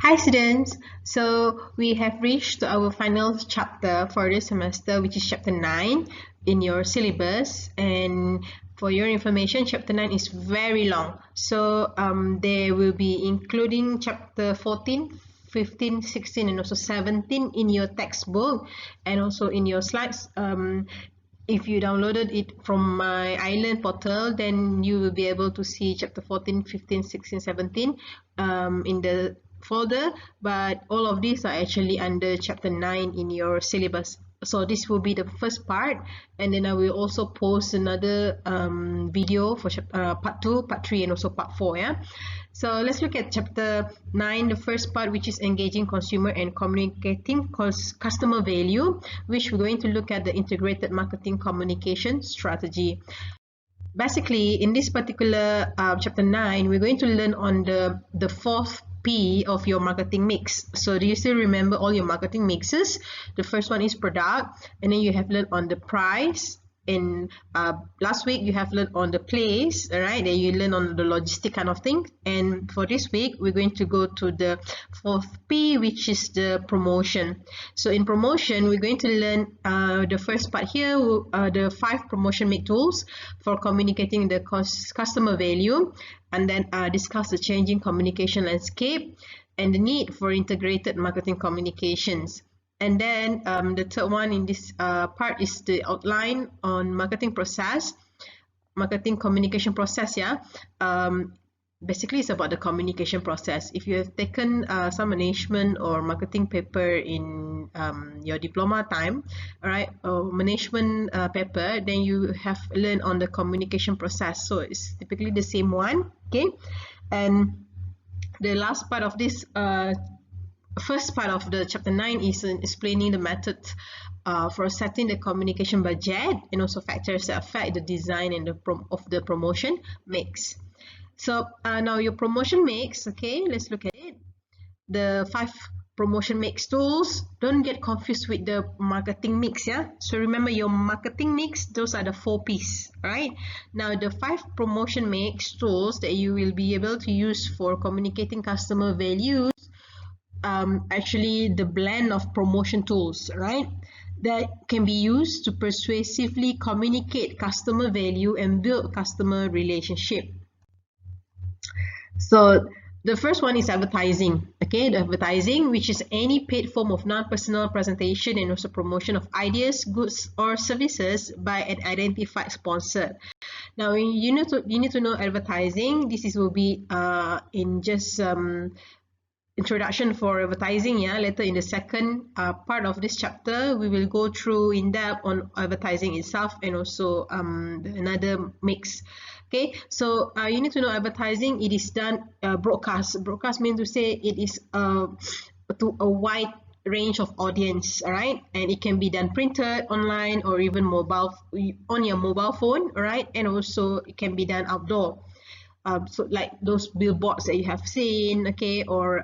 Hi students, so we have reached our final chapter for this semester, which is chapter 9 in your syllabus. And for your information, chapter 9 is very long, so there will be including chapter 14, 15, 16 and also 17 in your textbook and also in your slides. If you downloaded it from my island portal, then you will be able to see chapter 14, 15, 16, 17 in the folder, but all of these are actually under chapter 9 in your syllabus. So this will be the first part, and then I will also post another video for part 2, part 3 and also part 4. Yeah, so let's look at chapter 9, the first part, which is engaging consumer and communicating customer value, which we're going to look at the integrated marketing communication strategy. Basically, in this particular chapter 9, we're going to learn on the fourth P of your marketing mix. So do you still remember all your marketing mixes? The first one is product, and then you have learned on the price. In last week you have learned on the place, all right, then you learn on the logistic kind of thing. And for this week we're going to go to the fourth P, which is the promotion. So in promotion we're going to learn the first part here, the 5 promotion make tools for communicating the customer value, and then discuss the changing communication landscape and the need for integrated marketing communications. And then the third one in this part is the outline on marketing communication process. Yeah, basically it's about the communication process. If you have taken some management or marketing paper in your diploma time, all right, or management paper, then you have learned on the communication process. So it's typically the same one, okay? And the last part of this first part of the chapter 9 is explaining the method for setting the communication budget and also factors that affect the design and of the promotion mix. So now your promotion mix, okay, let's look at it. The 5 promotion mix tools. Don't get confused with the marketing mix. Yeah, so remember your marketing mix, those are the 4 P's, right? Now the 5 promotion mix tools that you will be able to use for communicating customer values, actually the blend of promotion tools, right, that can be used to persuasively communicate customer value and build customer relationship. So the first one is advertising. Okay, the advertising, which is any paid form of non-personal presentation and also promotion of ideas, goods or services by an identified sponsor. Now you need to know advertising. This will be in just introduction for advertising. Yeah, later in the second part of this chapter we will go through in depth on advertising itself and also another mix. Okay, so you need to know advertising. It is done broadcast means to say it is to a wide range of audience, all right, and it can be done printed, online, or even mobile, on your mobile phone, all right, and also it can be done outdoor. So like those billboards that you have seen, okay, or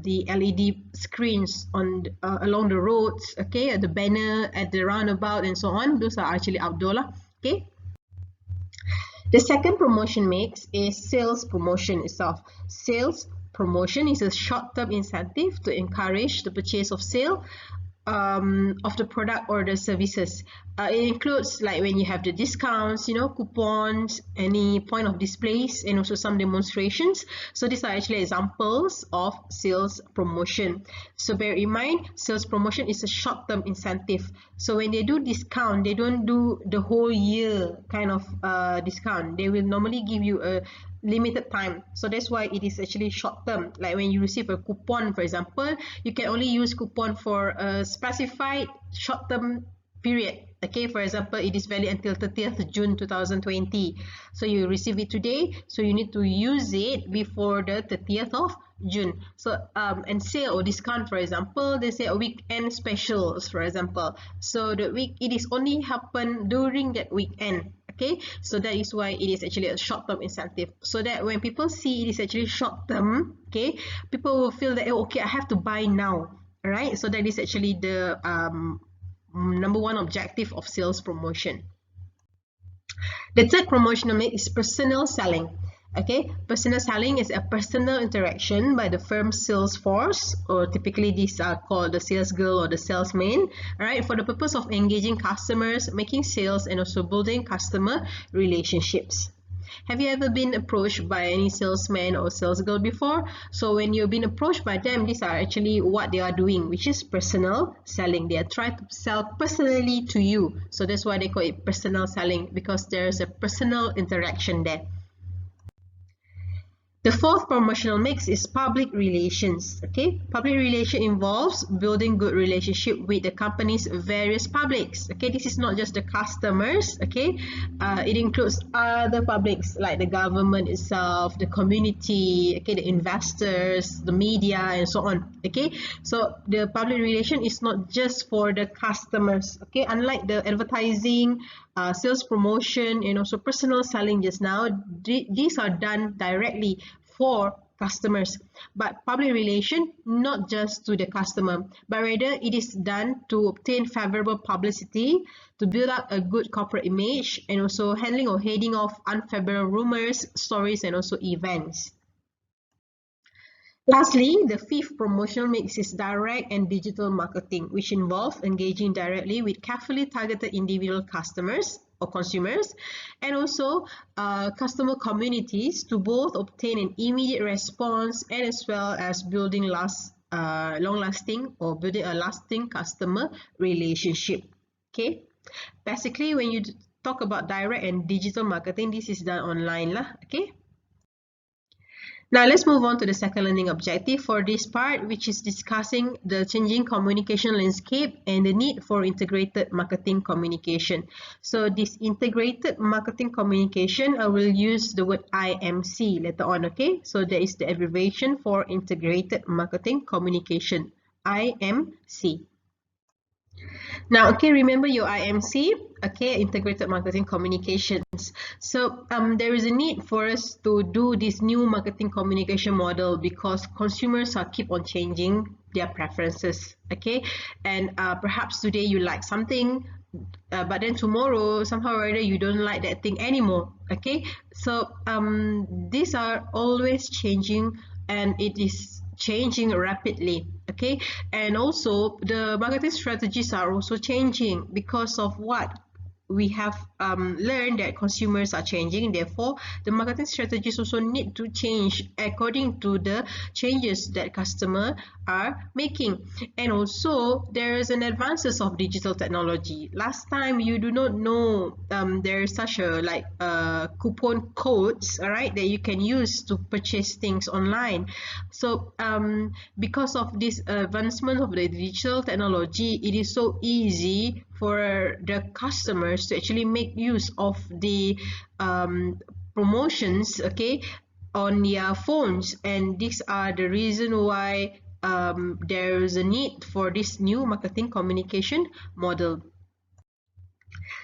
the LED screens on along the roads, okay, the banner at the roundabout and so on, those are actually outdoor lah, okay. The second promotion mix is sales promotion itself. Sales promotion is a short-term incentive to encourage the purchase of of the product or the services. It includes like when you have the discounts, you know, coupons, any point of displays, and also some demonstrations. So these are actually examples of sales promotion. So bear in mind, sales promotion is a short-term incentive. So when they do discount, they don't do the whole year kind of discount. They will normally give you a limited time, so that's why it is actually short term. Like when you receive a coupon, for example, you can only use coupon for a specified short term period. Okay, for example, it is valid until 30th June 2020. So you receive it today, so you need to use it before the 30th of June. So and sale or discount, for example, they say a weekend specials, for example. So it is only happen during that weekend. Okay, so that is why it is actually a short-term incentive, so that when people see it is actually short-term, okay, people will feel that, oh, okay, I have to buy now. All right, so that is actually the number one objective of sales promotion. The third promotional mix is personal selling. Okay, personal selling is a personal interaction by the firm's sales force, or typically these are called the sales girl or the salesman, right, for the purpose of engaging customers, making sales, and also building customer relationships. Have you ever been approached by any salesman or sales girl before? So when you've been approached by them, these are actually what they are doing, which is personal selling. They are trying to sell personally to you. So that's why they call it personal selling, because there's a personal interaction there. The fourth promotional mix is public relations. Okay, public relation involves building good relationship with the company's various publics. Okay, this is not just the customers. Okay, it includes other publics like the government itself, the community, okay, the investors, the media, and so on. Okay, so the public relation is not just for the customers. Okay, unlike the advertising, sales promotion, and also personal selling just now, these are done directly for customers. But public relation, not just to the customer, but rather it is done to obtain favorable publicity, to build up a good corporate image, and also handling or heading off unfavorable rumors, stories, and also events. Lastly, the fifth promotional mix is direct and digital marketing, which involves engaging directly with carefully targeted individual customers or consumers, and also customer communities to both obtain an immediate response and as well as building long-lasting or building a lasting customer relationship. Okay, basically when you talk about direct and digital marketing, this is done online lah. Okay. Now let's move on to the second learning objective for this part, which is discussing the changing communication landscape and the need for integrated marketing communication. So this integrated marketing communication, I will use the word IMC later on, okay? So that is the abbreviation for integrated marketing communication, IMC. Now, okay, remember your IMC, okay, integrated marketing communications. So there is a need for us to do this new marketing communication model because consumers are keep on changing their preferences, okay, and perhaps today you like something, but then tomorrow somehow or other you don't like that thing anymore, okay. So these are always changing, and it is changing rapidly, okay, and also the marketing strategies are also changing because of what we have learned, that consumers are changing. Therefore, the marketing strategies also need to change according to the changes that customers are making. And also, there is an advances of digital technology. Last time, you do not know there is such a coupon codes, all right, that you can use to purchase things online. So, because of this advancement of the digital technology, it is so easy for the customers to actually make use of the promotions, okay, on their phones, and these are the reason why there is a need for this new marketing communication model.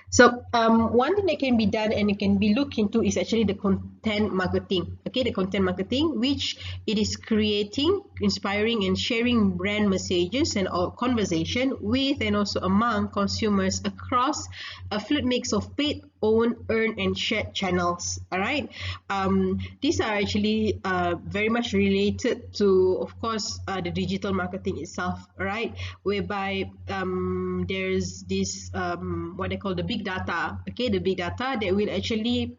So one thing that can be done and it can be looked into is actually the content marketing. Okay, the content marketing, which it is creating, inspiring, and sharing brand messages and conversation with and also among consumers across a fluid mix of paid, owned, earned, and shared channels. All right, these are actually very much related to, of course, the digital marketing itself. All right, whereby there's this what they call the big data. Okay, the big data that will actually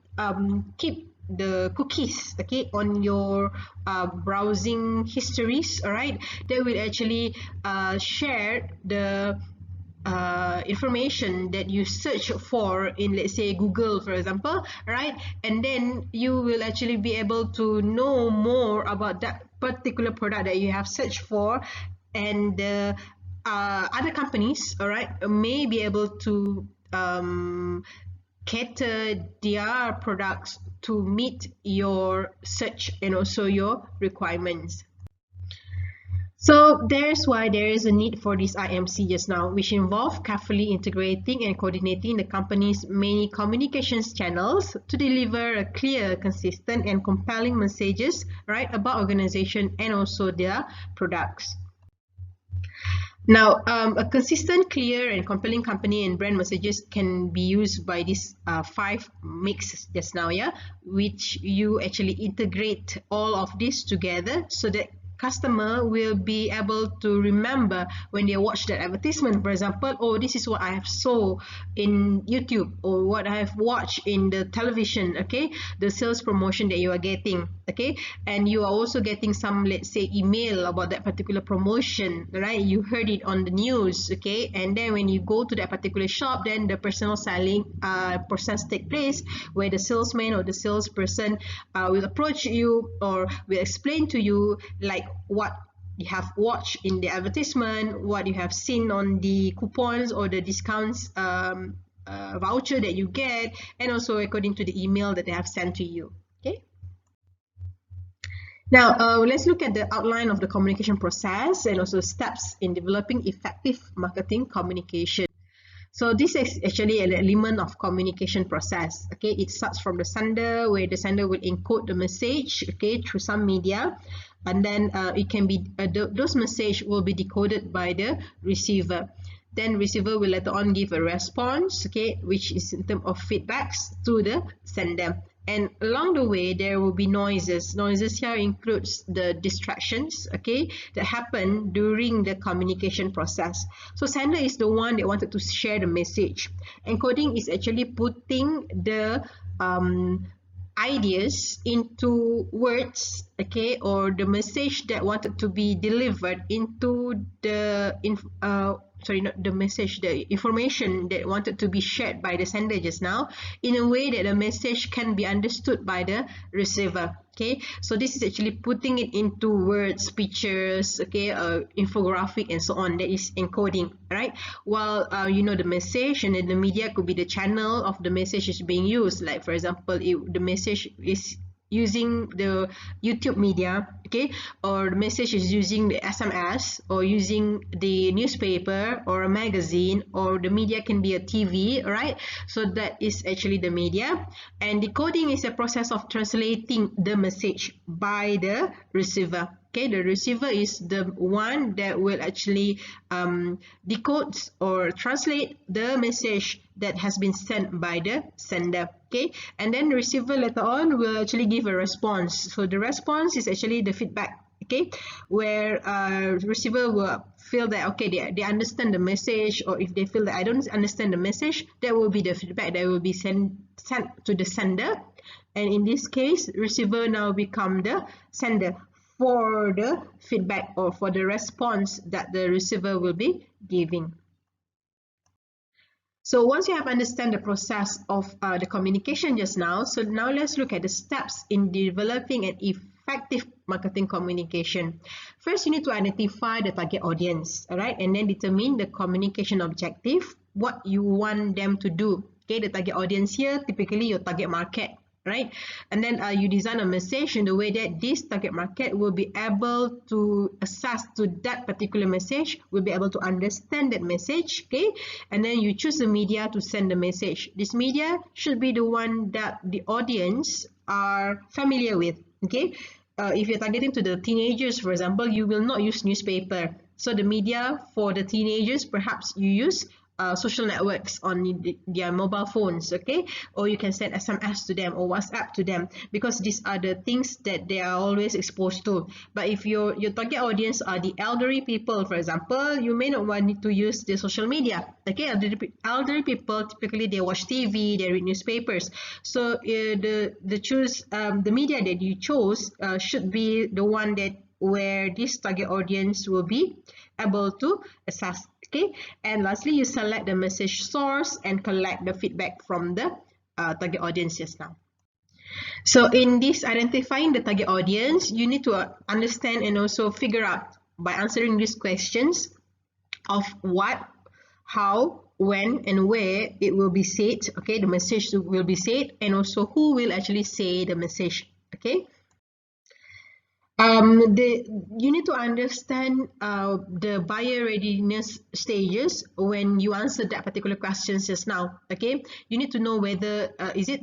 keep the cookies, okay, on your browsing histories. All right, they will actually share the information that you search for in, let's say, Google, for example, right? And then you will actually be able to know more about that particular product that you have searched for, and other companies, all right, may be able to cater their products to meet your search and also your requirements. So there's why there is a need for this IMC just now, which involve carefully integrating and coordinating the company's many communications channels to deliver a clear, consistent, and compelling messages, right, about organization and also their products. Now, a consistent, clear, and compelling company and brand messages can be used by these 5 mix just now, yeah, which you actually integrate all of this together so that customer will be able to remember when they watch that advertisement. For example, oh, this is what I have saw in YouTube or what I have watched in the television, okay, the sales promotion that you are getting, okay, and you are also getting some, let's say, email about that particular promotion, right? You heard it on the news, okay, and then when you go to that particular shop, then the personal selling process take place where the salesman or the salesperson will approach you or will explain to you like what you have watched in the advertisement, what you have seen on the coupons or the discounts voucher that you get, and also according to the email that they have sent to you. Okay. Now, let's look at the outline of the communication process and also steps in developing effective marketing communication. So this is actually an element of communication process. Okay, it starts from the sender, where the sender will encode the message, okay, through some media, and then it can be those message will be decoded by the receiver. Then receiver will later on give a response, okay, which is in terms of feedbacks to the sender. And along the way, there will be noises. Noises here includes the distractions, okay, that happen during the communication process. So sender is the one that wanted to share the message. Encoding is actually putting the ideas into words, okay, or the message that wanted to be delivered into the not the message, the information that wanted to be shared by the sender just now in a way that the message can be understood by the receiver. Okay, so this is actually putting it into words, pictures, okay, infographic and so on. That is encoding, right? While you know, the message and then the media could be the channel of the message is being used. Like for example, if the message is using the YouTube media, okay, or the message is using the SMS or using the newspaper or a magazine, or the media can be a TV, right? So that is actually the media. And decoding is a process of translating the message by the receiver. Okay, the receiver is the one that will actually decode or translate the message that has been sent by the sender. Okay, and then the receiver later on will actually give a response. So the response is actually the feedback. Okay, where receiver will feel that okay, they understand the message, or if they feel that I don't understand the message, that will be the feedback that will be sent to the sender. And in this case, receiver now become the sender for the feedback or for the response that the receiver will be giving. So once you have understand the process of the communication just now, so now let's look at the steps in developing an effective marketing communication. First, you need to identify the target audience, all right, and then determine the communication objective, what you want them to do. Okay, the target audience here, typically your target market, right? And then you design a message in the way that this target market will be able to access to that particular message, will be able to understand that message, okay? And then you choose the media to send the message. This media should be the one that the audience are familiar with, okay? If you're targeting to the teenagers, for example, you will not use newspaper. So the media for the teenagers, perhaps you use social networks on their mobile phones, okay, or you can send SMS to them or WhatsApp to them, because these are the things that they are always exposed to. But if your target audience are the elderly people, for example, you may not want to use the social media. Okay, elderly people typically they watch TV, they read newspapers. So the media that you chose should be the one that where this target audience will be able to access. Okay, and lastly, you select the message source and collect the feedback from the target audience just now. So in this identifying the target audience, you need to understand and also figure out by answering these questions of what, how, when, and where it will be said. Okay, the message will be said, and also who will actually say the message. Okay. You need to understand the buyer readiness stages when you answer that particular questions just now. Okay, you need to know whether is it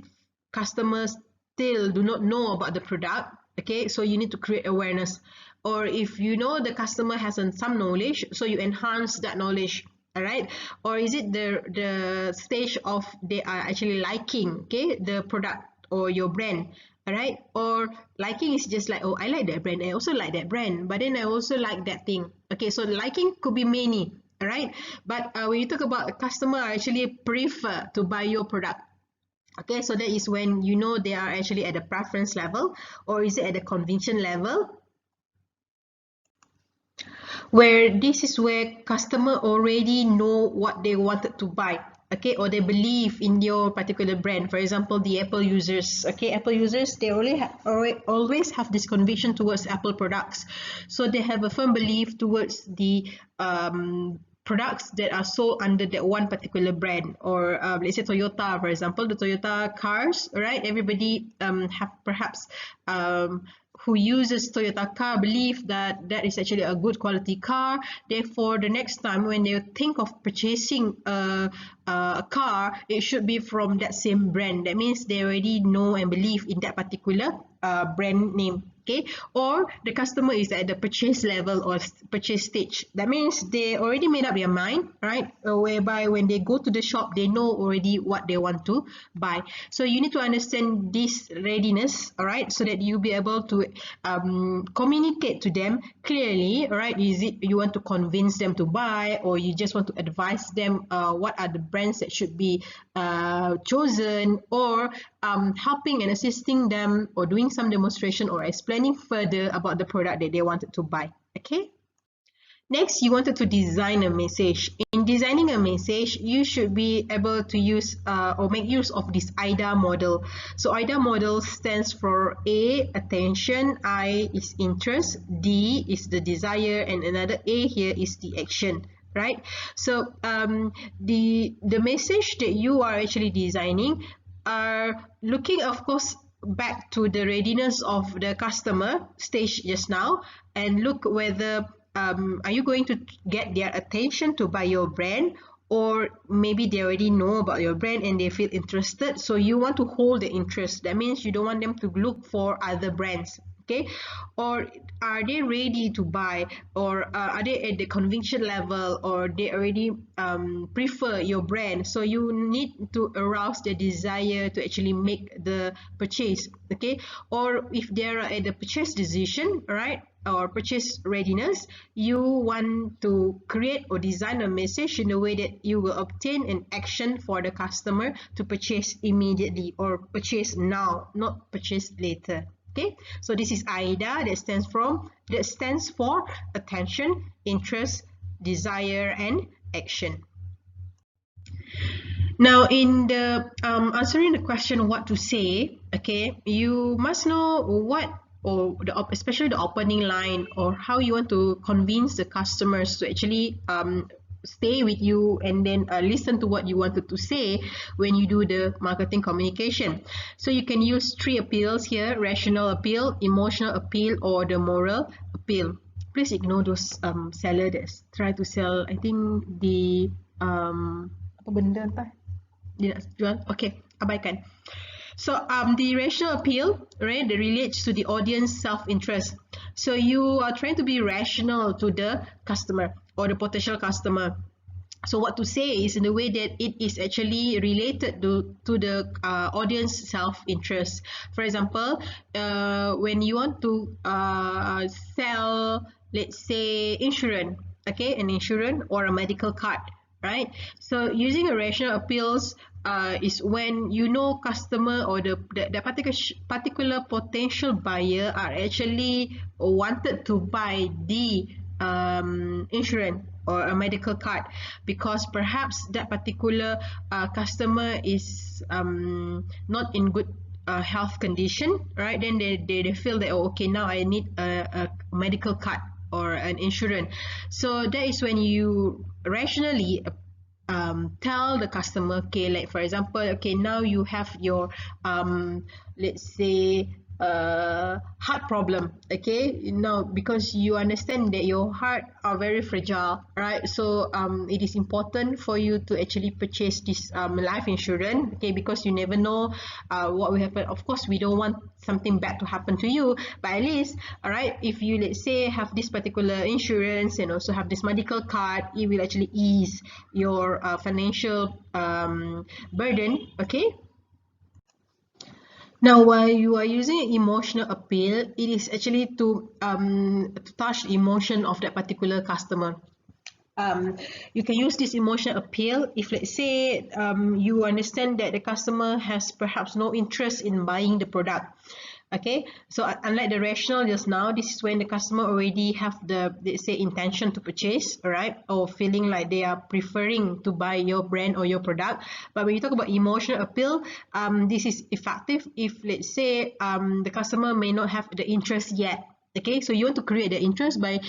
customers still do not know about the product. Okay, so you need to create awareness, or if you know the customer has some knowledge, so you enhance that knowledge. All right, or is it the stage of they are actually liking, okay, the product or your brand. All right, or liking is just like, oh, I like that brand, I also like that brand, but then I also like that thing. Okay, so liking could be many. All right, but when you talk about a customer actually prefer to buy your product. Okay, so that is when you know they are actually at the preference level, or is it at the conviction level, where this is where customer already know what they wanted to buy. Okay, or they believe in your particular brand. For example, the Apple users. Okay, Apple users, they always have this conviction towards Apple products, so they have a firm belief towards the products that are sold under that one particular brand. Or let's say Toyota, for example, the Toyota cars, right? Everybody have perhaps who uses Toyota car believe that that is actually a good quality car. Therefore, the next time when they think of purchasing a car, it should be from that same brand. That means they already know and believe in that particular brand name. Okay, or the customer is at the purchase level or purchase stage. That means they already made up their mind, right? Whereby when they go to the shop, they know already what they want to buy. So you need to understand this readiness, all right, so that you'll be able to communicate to them clearly, all right? Is it you want to convince them to buy, or you just want to advise them what are the brands that should be chosen, or helping and assisting them, or doing some demonstration or explaining further about the product that they wanted to buy. Okay. Next, you wanted to design a message. In designing a message, you should be able to use or make use of this AIDA model. So AIDA model stands for A, attention, I is interest, D is the desire, and another A here is the action. Right? So the message that you are actually designing are looking, of course, back to the readiness of the customer stage just now, and look whether are you going to get their attention to buy your brand, or maybe they already know about your brand and they feel interested, so you want to hold the interest. That means you don't want them to look for other brands. Okay, or are they ready to buy, or are they at the conviction level, or they already prefer your brand, so you need to arouse their desire to actually make the purchase. Okay, or if they are at the purchase decision, right, or purchase readiness, you want to create or design a message in a way that you will obtain an action for the customer to purchase immediately, or purchase now, not purchase later. Okay, so this is AIDA, that stands for attention, interest, desire, and action. Now, in the answering the question what to say, okay, you must know what, or especially the opening line, or how you want to convince the customers to actually stay with you and then listen to what you wanted to say when you do the marketing communication. So you can use 3 appeals here: rational appeal, emotional appeal, or the moral appeal. Please ignore those seller that try to sell, I think the apa benda entah dia nak jual. Okay, abaikan. So the rational appeal, right, that relates to the audience self-interest. So you are trying to be rational to the customer or the potential customer. So what to say is in a way that it is actually related to the audience self-interest. For example, when you want to sell, let's say, insurance, okay, an insurance or a medical card, right? So using a rational appeals is when you know customer or the particular potential buyer are actually wanted to buy the insurance or a medical card, because perhaps that particular customer is not in good health condition, right? Then they feel that, oh, okay, now I need a medical card or an insurance. So that is when you rationally tell the customer, okay, like for example, okay, now you have your let's say heart problem. Okay, now because you understand that your heart are very fragile, right? So it is important for you to actually purchase this life insurance. Okay, because you never know what will happen. Of course we don't want something bad to happen to you, but at least, all right, if you, let's say, have this particular insurance and also have this medical card, it will actually ease your financial burden. Okay. Now, while you are using emotional appeal, it is actually to touch the emotion of that particular customer. Um, you can use this emotional appeal if, let's say, you understand that the customer has perhaps no interest in buying the product. Okay, so unlike the rational just now, this is when the customer already have the, let's say, intention to purchase, all right, or feeling like they are preferring to buy your brand or your product. But when you talk about emotional appeal, this is effective if, let's say, the customer may not have the interest yet. Okay, so you want to create the interest by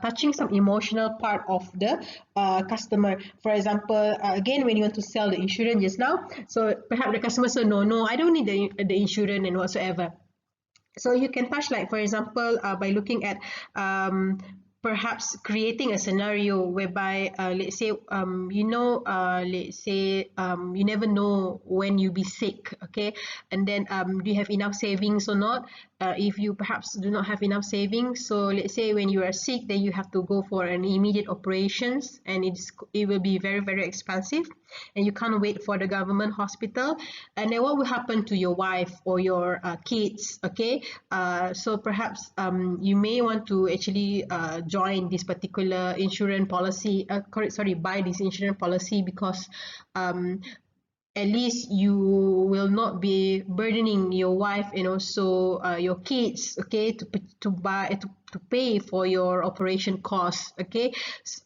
touching some emotional part of the customer. For example, again, when you want to sell the insurance just now, so perhaps the customer said, no, I don't need the insurance and whatsoever. So you can touch, like, for example, by looking at perhaps creating a scenario whereby, let's say, let's say, you never know when you be sick. Okay, and then do you have enough savings or not? If you perhaps do not have enough savings, so let's say when you are sick, then you have to go for an immediate operations, and it will be very, very expensive, and you can't wait for the government hospital. And then what will happen to your wife or your kids? Okay, so perhaps you may want to actually join this particular insurance policy, buy this insurance policy, because at least you will not be burdening your wife and also your kids, okay, to pay for your operation costs. Okay,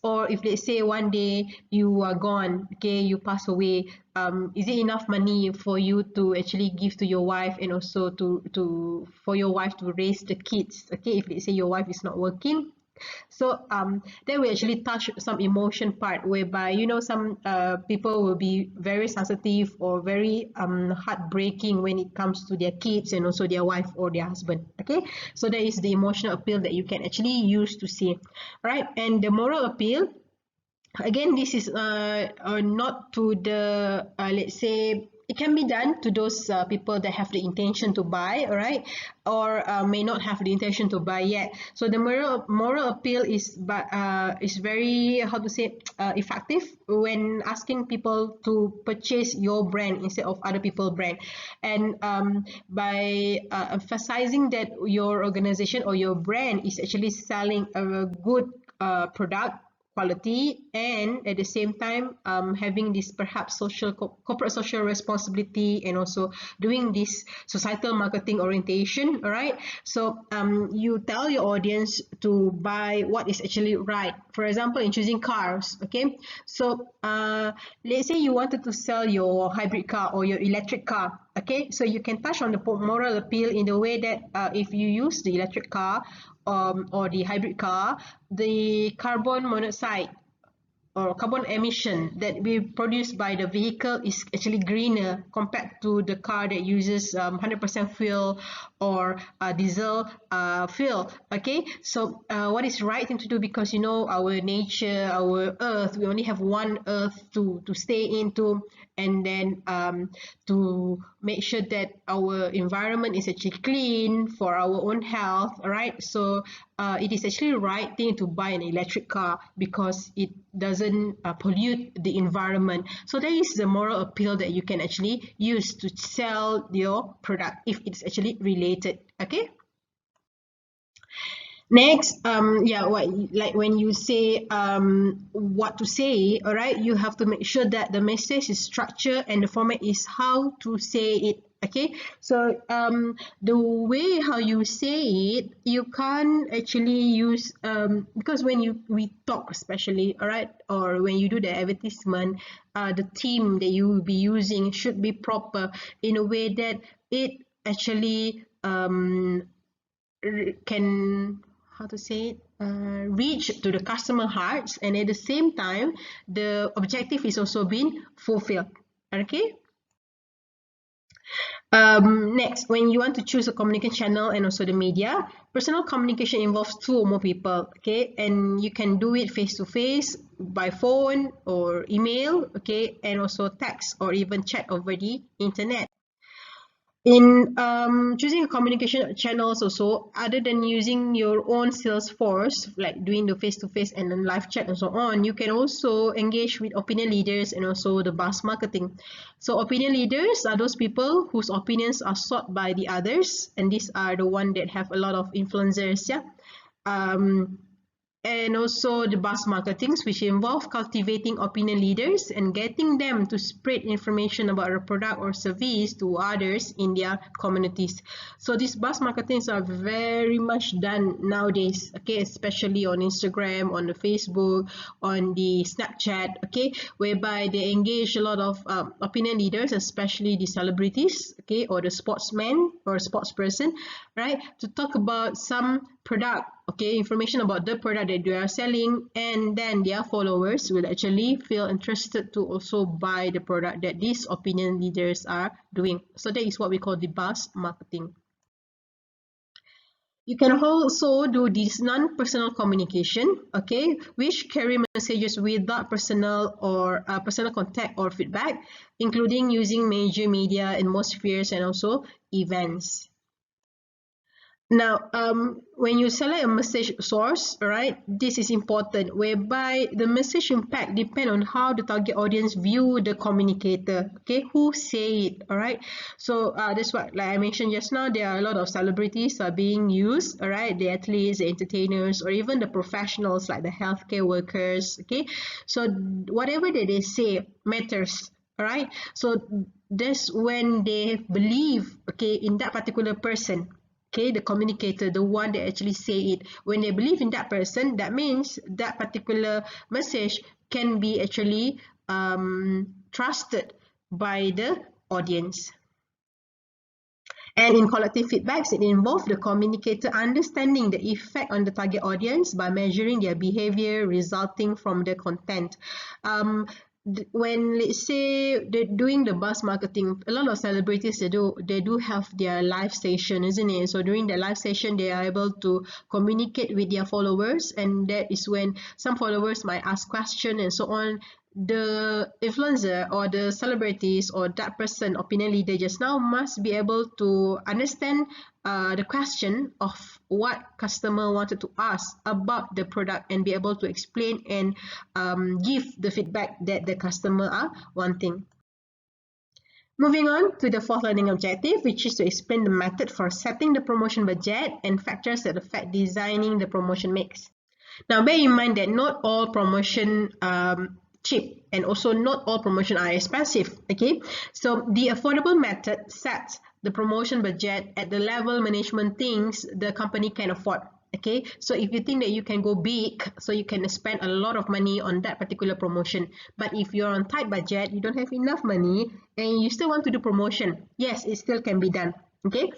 or if, let's say, one day you are gone, okay, you pass away, is it enough money for you to actually give to your wife, and also to for your wife to raise the kids? Okay, if, let's say, your wife is not working. So then we actually touch some emotion part, whereby, some people will be very sensitive or very heartbreaking when it comes to their kids and also their wife or their husband. Okay, so that is the emotional appeal that you can actually use to see. All right, and the moral appeal, again, this is not to the, let's say, it can be done to those people that have the intention to buy, all right, or may not have the intention to buy yet. So the moral appeal is very, how to say, effective when asking people to purchase your brand instead of other people's brand. And by emphasizing that your organization or your brand is actually selling a good product quality, and at the same time having this perhaps corporate social responsibility, and also doing this societal marketing orientation. All right, so you tell your audience to buy what is actually right. For example, in choosing cars, okay, so let's say you wanted to sell your hybrid car or your electric car. Okay, so you can touch on the moral appeal in the way that if you use the electric car or the hybrid car, the carbon monoxide or carbon emission that we produce by the vehicle is actually greener compared to the car that uses 100% fuel or diesel fuel. Okay, so what is right thing to do, because our nature, our earth, we only have one earth to stay into, and then to make sure that our environment is actually clean for our own health. All right, so it is actually the right thing to buy an electric car because it doesn't pollute the environment. So that is the moral appeal that you can actually use to sell your product if it's actually related. Okay. Next, like when you say what to say, all right, you have to make sure that the message is structured and the format is how to say it. Okay, so the way how you say it, you can't actually use because when we talk, especially, all right, or when you do the advertisement, the theme that you will be using should be proper in a way that it actually can, how to say it, reach to the customer hearts, and at the same time the objective is also being fulfilled. Okay. Next, when you want to choose a communication channel and also the media, personal communication involves two or more people, okay, and you can do it face to face, by phone or email, okay, and also text or even chat over the internet. In choosing a communication channels also, other than using your own sales force, like doing the face-to-face and then live chat and so on, you can also engage with opinion leaders and also the buzz marketing. So opinion leaders are those people whose opinions are sought by the others, and these are the one that have a lot of influencers, yeah. And also the buzz marketings, which involve cultivating opinion leaders and getting them to spread information about a product or service to others in their communities. So these buzz marketings are very much done nowadays, okay, especially on Instagram, on the Facebook, on the Snapchat, okay, whereby they engage a lot of opinion leaders, especially the celebrities, okay, or the sportsmen or sportsperson, right, to talk about some product, okay, information about the product that they are selling, and then their followers will actually feel interested to also buy the product that these opinion leaders are doing. So that is what we call the buzz marketing. You can also do this non-personal communication, okay, which carry messages without personal or personal contact or feedback, including using major media in most spheres and also events. Now, when you select a message source, right, this is important, whereby the message impact depend on how the target audience view the communicator, okay, who say it, all right. So that's what, like I mentioned just now, there are a lot of celebrities are being used, all right, the athletes, the entertainers, or even the professionals like the healthcare workers, okay. So whatever that they say matters, all right. So that's when they believe, okay, in that particular person, okay, the communicator, the one that actually say it. When they believe in that person, that means that particular message can be actually trusted by the audience. And in collective feedbacks, it involves the communicator understanding the effect on the target audience by measuring their behavior resulting from the content. When, let's say, they're doing the buzz marketing, a lot of celebrities, they do have their live station, isn't it? So during the live session, they are able to communicate with their followers, and that is when some followers might ask questions and so on. The influencer or the celebrities or that person, opinion leader just now, must be able to understand the question of what customer wanted to ask about the product and be able to explain and give the feedback that the customer are wanting. Moving on to the fourth learning objective, which is to explain the method for setting the promotion budget and factors that affect designing the promotion mix. Now, bear in mind that not all promotion cheap, and also not all promotion are expensive, okay. So the affordable method sets the promotion budget at the level management thinks the company can afford, okay. So if you think that you can go big, so you can spend a lot of money on that particular promotion, but if you're on tight budget, you don't have enough money and you still want to do promotion, yes, it still can be done, okay.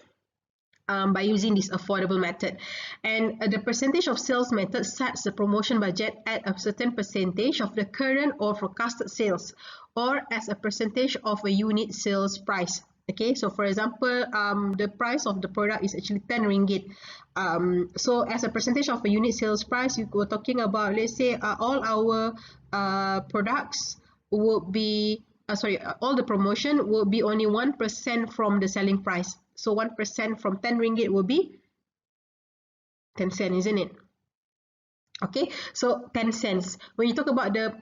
By using this affordable method. And the percentage of sales method sets the promotion budget at a certain percentage of the current or forecasted sales, or as a percentage of a unit sales price. Okay, so for example, the price of the product is actually 10 ringgit. So as a percentage of a unit sales price, you were talking about, let's say, all our products would be all the promotion will be only 1% from the selling price. So 1% from 10 ringgit will be 10 cents, isn't it? Okay, so 10 cents. When you talk about the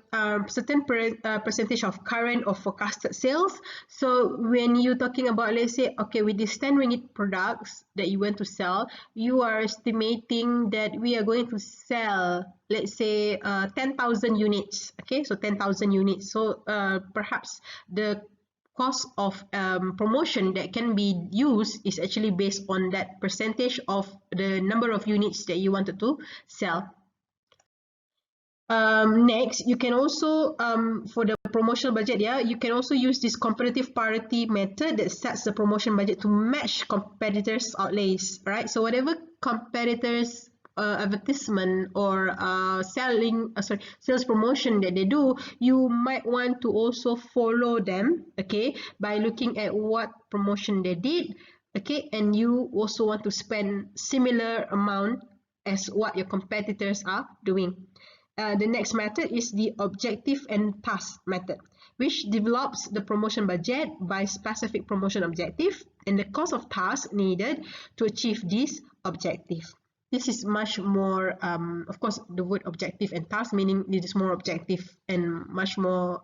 certain percentage of current or forecasted sales, so when you're talking about, let's say, okay, with these 10 ringgit products that you want to sell, you are estimating that we are going to sell, let's say, 10,000 units. Okay, so 10,000 units. So perhaps the cost of promotion that can be used is actually based on that percentage of the number of units that you wanted to sell. Next, you can also, for the promotional budget, yeah, you can also use this comparative parity method that sets the promotion budget to match competitors' outlays, right? So whatever competitors advertisement or sales promotion that they do, you might want to also follow them, okay, by looking at what promotion they did, okay, and you also want to spend similar amount as what your competitors are doing. The next method is the objective and task method, which develops the promotion budget by specific promotion objective and the cost of tasks needed to achieve this objective. This is much more, of course, the word objective and task meaning it is more objective and much more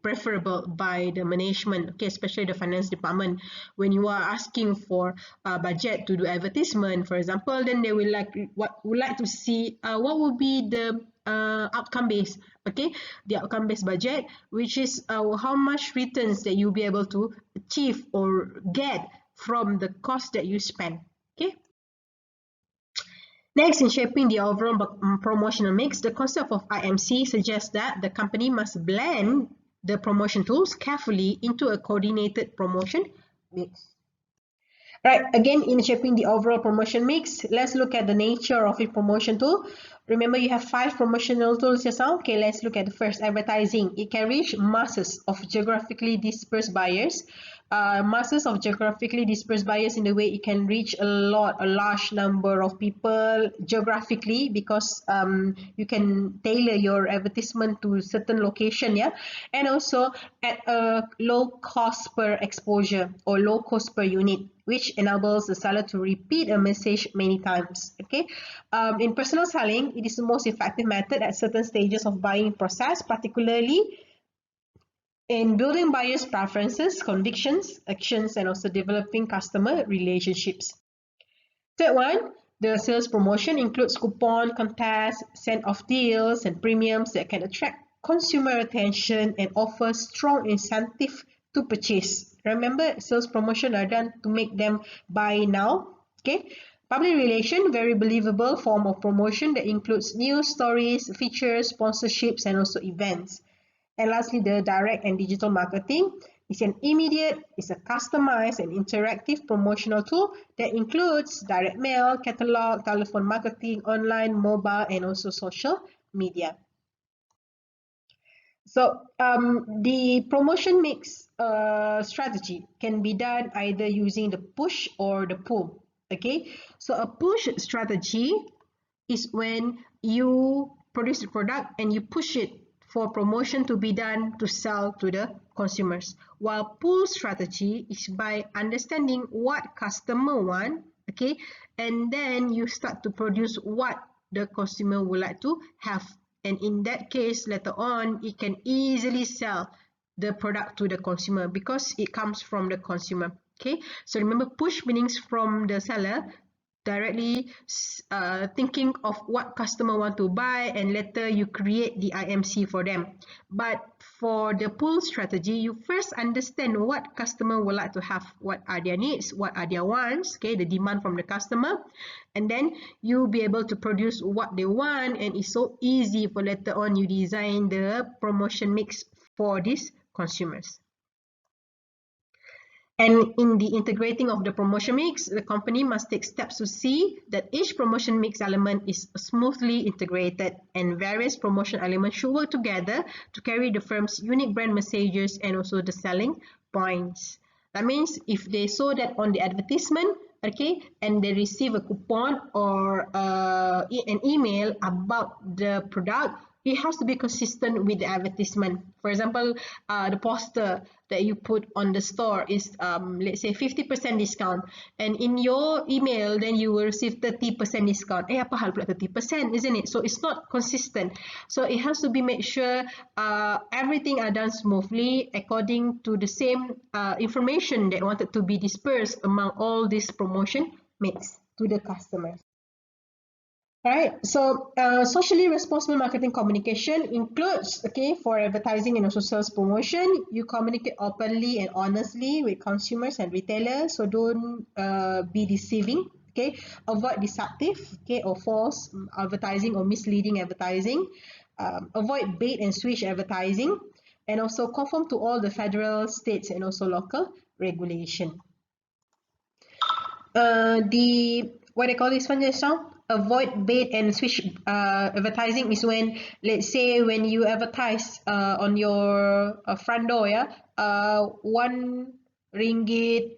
preferable by the management, okay, especially the finance department. When you are asking for a budget to do advertisement, for example, then they will like to see what will be the outcome based, okay, the outcome based budget, which is how much returns that you'll be able to achieve or get from the cost that you spend, okay. Next, in shaping the overall promotional mix, the concept of IMC suggests that the company must blend the promotion tools carefully into a coordinated promotion mix. Right, again, in shaping the overall promotion mix, let's look at the nature of a promotion tool. Remember, you have 5 promotional tools just now. Okay, let's look at the first, advertising. It can reach masses of geographically dispersed buyers. Masses of geographically dispersed buyers in the way it can reach a large number of people geographically, because you can tailor your advertisement to certain location, yeah, and also at a low cost per exposure or low cost per unit, which enables the seller to repeat a message many times, okay. In personal selling, it is the most effective method at certain stages of buying process, particularly in building buyers' preferences, convictions, actions, and also developing customer relationships. Third one, the sales promotion includes coupon, contests, send-off deals, and premiums that can attract consumer attention and offer strong incentive to purchase. Remember, sales promotion are done to make them buy now, okay? Public relation, very believable form of promotion that includes news stories, features, sponsorships, and also events. And lastly, the direct and digital marketing is an immediate, it's a customized and interactive promotional tool that includes direct mail, catalog, telephone marketing, online, mobile, and also social media. So the promotion mix strategy can be done either using the push or the pull. Okay, so a push strategy is when you produce the product and you push it for promotion to be done to sell to the consumers. While pull strategy is by understanding what customer want, okay, and then you start to produce what the consumer would like to have. And in that case, later on, it can easily sell the product to the consumer because it comes from the consumer. Okay, so remember, push meanings from the seller, directly thinking of what customer want to buy, and later you create the IMC for them. But for the pull strategy, you first understand what customer would like to have, what are their needs, what are their wants, okay, the demand from the customer, and then you'll be able to produce what they want, and it's so easy for later on you design the promotion mix for these consumers. And in the integrating of the promotion mix, the company must take steps to see that each promotion mix element is smoothly integrated, and various promotion elements should work together to carry the firm's unique brand messages and also the selling points. That means if they saw that on the advertisement, okay, and they receive a coupon or an email about the product, it has to be consistent with the advertisement. For example, the poster that you put on the store is, let's say, 50% discount. And in your email, then you will receive 30% discount. Apa hal pula 30%, isn't it? So it's not consistent. So it has to be made sure everything are done smoothly according to the same information that wanted to be dispersed among all this promotion mix to the customers. Right, so socially responsible marketing communication includes, okay, for advertising and also sales promotion, you communicate openly and honestly with consumers and retailers, so don't be deceiving, okay, avoid deceptive, okay, or false advertising or misleading advertising, avoid bait and switch advertising, and also conform to all the federal, states, and also local regulation. What I call this one just now? avoid bait and switch advertising is when, let's say, when you advertise on your front door, yeah, 1 ringgit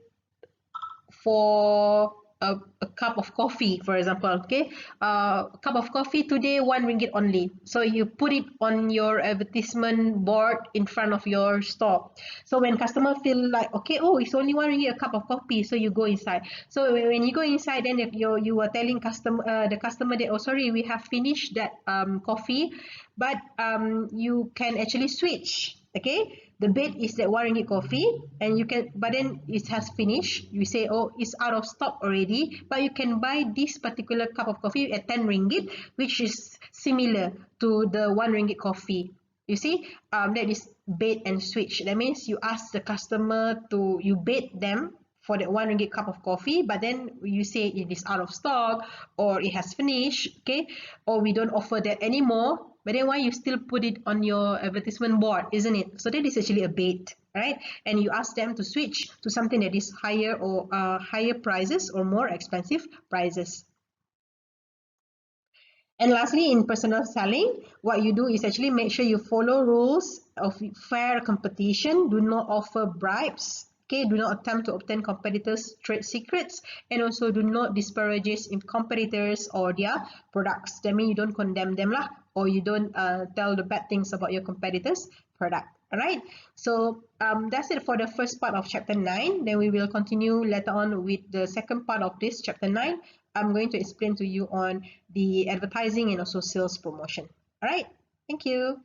for a cup of coffee, for example, okay, a cup of coffee today, 1 ringgit only. So you put it on your advertisement board in front of your store. So when customer feel like, okay, oh, it's only 1 ringgit a cup of coffee, so you go inside. So when you go inside, then if you are telling the customer that, oh, sorry, we have finished that coffee, but you can actually switch. Okay, the bed is that 1 ringgit coffee, and you can, but then it has finished. You say, oh, it's out of stock already, but you can buy this particular cup of coffee at 10 ringgit, which is similar to the 1 ringgit coffee. You see, that is bait and switch. That means you ask the customer to, you bait them for that 1 ringgit cup of coffee, but then you say it is out of stock, or it has finished, okay, or we don't offer that anymore. But then why you still put it on your advertisement board, isn't it? So that is actually a bait, right? And you ask them to switch to something that is higher, or higher prices or more expensive prices. And lastly, in personal selling, what you do is actually make sure you follow rules of fair competition. Do not offer bribes. Okay, do not attempt to obtain competitors' trade secrets, and also do not disparage in competitors or their products. That means you don't condemn them lah, or you don't tell the bad things about your competitors' product. All right. So that's it for the first part of chapter 9. Then we will continue later on with the second part of this chapter 9. I'm going to explain to you on the advertising and also sales promotion. All right. Thank you.